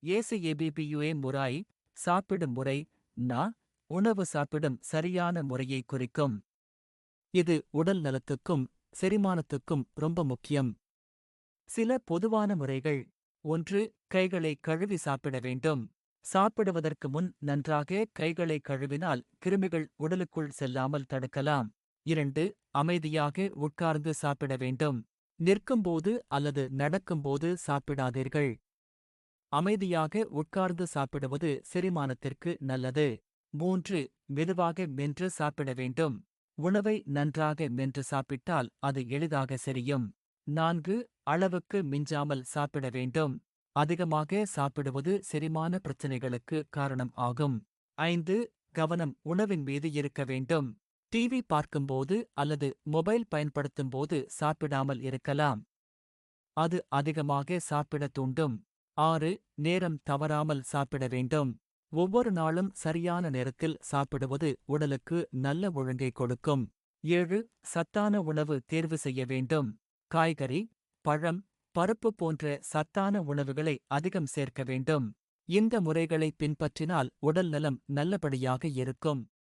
ஏசிஏபிபியுஏ முறை, சாப்பிடும் முறை, உணவு சாப்பிடும் சரியான முறையை குறிக்கும். இது உடல் நலத்துக்கும் செரிமானத்துக்கும் ரொம்ப முக்கியம். சில பொதுவான முறைகள். 1. கைகளை கழுவி சாப்பிட வேண்டும். சாப்பிடுவதற்கு முன் நன்றாக கைகளை கழுவினால் கிருமிகள் உடலுக்குள் செல்லாமல் தடுக்கலாம். 2. அமைதியாக உட்கார்ந்து சாப்பிட வேண்டும். நிற்கும்போது அல்லது நடக்கும்போது சாப்பிடாதீர்கள். அமைதியாக உட்கார்ந்து சாப்பிடுவது செரிமானத்திற்கு நல்லது. 3. மெதுவாக மென்று சாப்பிட வேண்டும். உணவை நன்றாக மென்று சாப்பிட்டால் அது எளிதாக செரியும். 4. அளவுக்கு மிஞ்சாமல் சாப்பிட வேண்டும். அதிகமாக சாப்பிடுவது செரிமான பிரச்சனைகளுக்கு காரணம் ஆகும். 5. கவனம் உணவின் மீது இருக்க வேண்டும். டிவி பார்க்கும்போது அல்லது மொபைல் பயன்படுத்தும்போது சாப்பிடாமல் இருக்கலாம். அது அதிகமாக சாப்பிட தூண்டும். 6. நேரம் தவறாமல் சாப்பிட வேண்டும். ஒவ்வொரு நாளும் சரியான நேரத்தில் சாப்பிடுவது உடலுக்கு நல்ல ஒழுங்கை கொடுக்கும். 7. சத்தான உணவு தேர்வு செய்ய வேண்டும். காய்கறி, பழம், பருப்பு போன்ற சத்தான உணவுகளை அதிகம் சேர்க்க வேண்டும். இந்த முறைகளை பின்பற்றினால் உடல் நலம் நல்லபடியாக இருக்கும்.